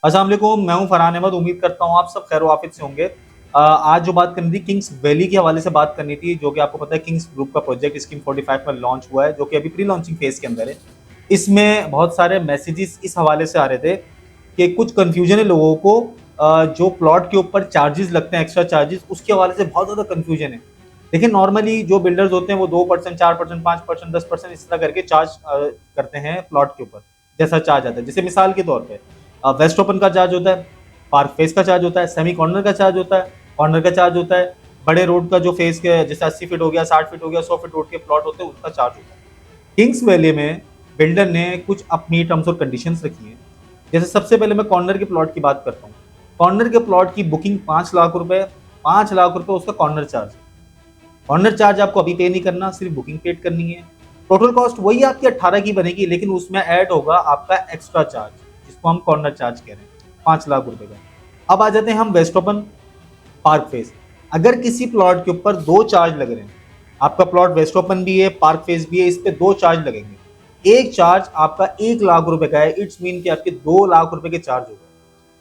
अस्सलाम वालेकुम, मैं हूं फरहान अहमद। उम्मीद करता हूं आप सब खैर वाफियत से होंगे। आज जो बात करनी थी किंग्स वैली के हवाले से बात करनी थी, जो कि आपको पता है किंग्स ग्रुप का प्रोजेक्ट स्कीम 45 में लॉन्च हुआ है, जो कि अभी प्री लॉन्चिंग फेज के अंदर है। इसमें बहुत सारे मैसेजेस इस हवाले से आ रहे थे कि कुछ कंफ्यूजन है लोगों को। जो प्लॉट के ऊपर चार्जेस लगते हैं, एक्स्ट्रा चार्जेस, उसके हवाले से बहुत ज़्यादा कंफ्यूजन है। देखिए नॉर्मली जो बिल्डर्स होते हैं वो 2%, 4%, 5%, 10% इस तरह करके चार्ज करते हैं प्लॉट के ऊपर। जैसा चार्ज आता है, जैसे मिसाल के तौर पे वेस्ट ओपन का चार्ज होता है, पार्क फेस का चार्ज होता है, सेमी कॉर्नर का चार्ज होता है, कॉर्नर का चार्ज होता है, बड़े रोड का जो फेस के जैसे 80 फीट हो गया, 60 फीट हो गया, 100 फीट रोड के प्लॉट होते हैं उसका चार्ज होता है। किंग्स वैली में बिल्डर ने कुछ अपनी टर्म्स और कंडीशंस रखी हैं। जैसे सबसे पहले मैं कॉर्नर के प्लॉट की बात करता हूँ। कॉर्नर के प्लॉट की बुकिंग 5 लाख रुपए, 5 लाख रुपए उसका कॉर्नर चार्ज। कॉर्नर चार्ज आपको अभी पे नहीं करना, सिर्फ बुकिंग पेड करनी है। टोटल कॉस्ट वही आपकी 18 की बनेगी, लेकिन उसमें ऐड होगा आपका एक्स्ट्रा चार्ज, जिसको हम कॉर्नर चार्ज कह रहे हैं, 5 लाख रुपए का। अब आ जाते हैं हम वेस्ट ओपन पार्क फेस। अगर किसी प्लॉट के ऊपर दो चार्ज लग रहे हैं, आपका प्लॉट वेस्ट ओपन भी है, पार्क फेस भी है, इस पे दो चार्ज लगेंगे। एक चार्ज आपका 1 लाख रुपए का है, इट्स मीन कि आपके 2 लाख रुपए के चार्ज हो गए।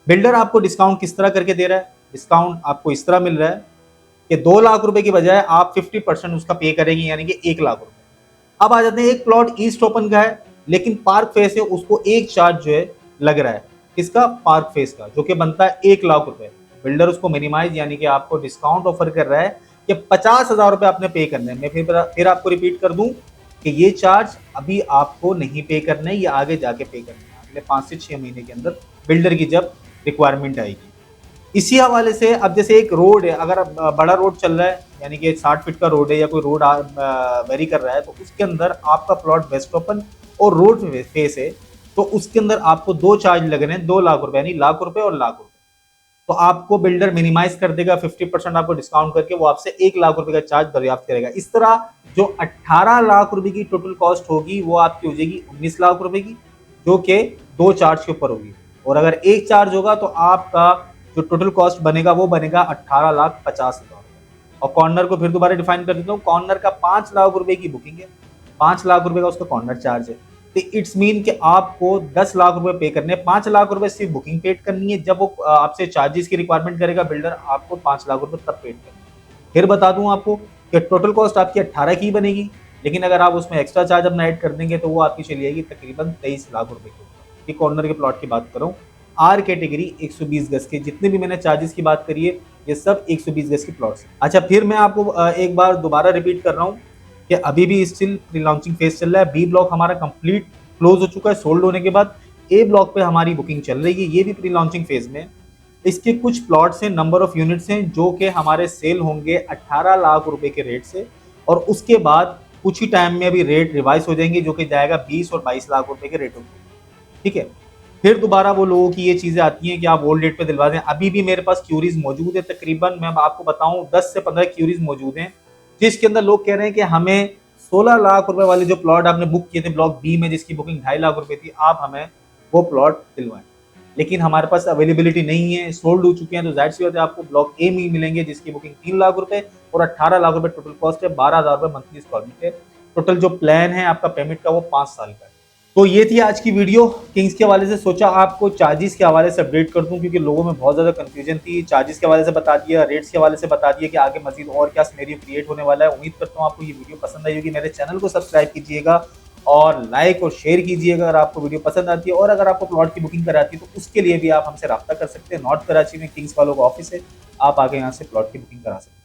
बिल्डर आपको डिस्काउंट किस तरह करके दे रहा है? डिस्काउंट आपको इस तरह मिल रहा है कि 2 लाख रुपए की बजाय आप 50% उसका पे करेंगे, यानी कि 1 लाख रुपए। अब आ जाते हैं, एक प्लॉट ईस्ट ओपन का है लेकिन पार्क फेस है, उसको एक चार्ज जो है लग रहा है, किसका? पार्क फेस का, जो कि बनता है 1 लाख रुपए। बिल्डर उसको मिनिमाइज यानी कि आपको डिस्काउंट ऑफर कर रहा है कि 50,000 रुपए आपने पे करने हैं। मैं फिर आपको रिपीट कर दूं कि ये चार्ज अभी आपको नहीं पे करने, ये आगे जाके पे करने हैं, अगले 5 से 6 महीने के अंदर बिल्डर की जब रिक्वायरमेंट आएगी। इसी हवाले से अब जैसे एक रोड है, अगर बड़ा रोड चल रहा है, यानी कि 60 फीट का रोड है या कोई रोड वेरी कर रहा है, तो उसके अंदर आपका प्लॉट वेस्ट ओपन और रोड फेस है, तो उसके अंदर आपको दो चार्ज लग रहे हैं, 2 लाख रुपए, यानी लाख रुपए और लाख रुपए। तो आपको बिल्डर मिनिमाइज कर देगा 50% आपको डिस्काउंट करके, वो आपसे 1 लाख रुपए का चार्ज दरियाफ्त करेगा। इस तरह जो 18 लाख रुपए की टोटल कॉस्ट होगी वो आपकी हो जाएगी 19 लाख रुपए की, जो कि दो चार्ज के ऊपर होगी। और अगर एक चार्ज होगा तो आपका जो टोटल कॉस्ट बनेगा वो बनेगा 18,50,000। और कॉर्नर को फिर दोबारा डिफाइन कर देता हूँ, कॉर्नर का 5 लाख रुपए की बुकिंग है, 5 लाख रुपए का उसका कॉर्नर चार्ज है। तो इट्स मीन कि आपको 10 लाख रुपए पे करने, 5 लाख रुपए सिर्फ बुकिंग पेड करनी है। जब वो आपसे चार्जेस की रिक्वायरमेंट करेगा बिल्डर, आपको 5 लाख रुपए तब पेड करनी है। फिर बता दूं आपको कि टोटल कॉस्ट आपकी 18 की बनेगी, लेकिन अगर आप उसमें एक्स्ट्रा चार्ज अपना ऐड कर देंगे तो वो आपकी चली जाएगी तकरीबन 23 लाख रुपए के ऊपर। ये कॉर्नर के प्लॉट की बात कर रहा हूँ। आर कैटेगरी 120 गज के, जितने भी मैंने चार्जेस की बात करी है ये सब 120 गज के प्लॉट्स। अच्छा, फिर मैं आपको एक बार दोबारा रिपीट कर रहा हूँ कि अभी भी स्टिल प्री लॉन्चिंग फेज चल रहा है। बी ब्लॉक हमारा कंप्लीट क्लोज हो चुका है सोल्ड होने के बाद। ए ब्लॉक पे हमारी बुकिंग चल रही है, ये भी प्री लॉन्चिंग फेज में। इसके कुछ प्लॉट्स हैं, नंबर ऑफ यूनिट्स हैं, जो कि हमारे सेल होंगे 18 लाख रुपए के रेट से, और उसके बाद कुछ ही टाइम में अभी रेट रिवाइज हो जाएंगे, जो कि जाएगा 20 और 22 लाख रुपए के रेटों में। ठीक है, फिर दोबारा वो लोगों की ये चीजें आती हैं कि आप ओल्ड डेट पे दिलवा दें। अभी भी मेरे पास क्यूरीज मौजूद है, तकरीबन मैं आपको बताऊं 10 से 15 क्यूरीज मौजूद हैं, जिसके अंदर लोग कह रहे हैं कि हमें 16 लाख रुपए वाले जो प्लॉट आपने बुक किए थे ब्लॉक बी में, जिसकी बुकिंग 2.5 लाख रुपए थी, आप हमें वो प्लॉट दिलवाएं। लेकिन हमारे पास अवेलेबिलिटी नहीं है, सोल्ड हो चुके हैं। तो जाहिर सी बात है आपको ब्लॉक ए में मिलेंगे, जिसकी बुकिंग 3 लाख रुपए और 18 लाख रुपए टोटल कॉस्ट है, 12,000 रुपए मंथली इंस्टॉलमेंट है। टोटल जो प्लान है आपका पेमेंट का वो 5 साल का है। तो ये थी आज की वीडियो किंग्स के हवाले से। सोचा आपको चार्जेस के हवाले से अपडेट कर दूं, क्योंकि लोगों में बहुत ज़्यादा कंफ्यूजन थी। चार्जेस के हवाले से बता दिया, रेट्स के हवाले से बता दिया कि आगे मजीद और क्या सिनेरियो क्रिएट होने वाला है। उम्मीद करता हूँ आपको ये वीडियो पसंद आई होगी। मेरे चैनल को सब्सक्राइब कीजिएगा और लाइक और शेयर कीजिएगा अगर आपको वीडियो पसंद आती है। और अगर आपको प्लॉट की बुकिंग कराती है तो उसके लिए भी आप हमसे रब्ता कर सकते हैं। नॉर्थ कराची में किंग्स वालों का ऑफिस है, आप आगे यहाँ से प्लॉट की बुकिंग करा सकते हैं।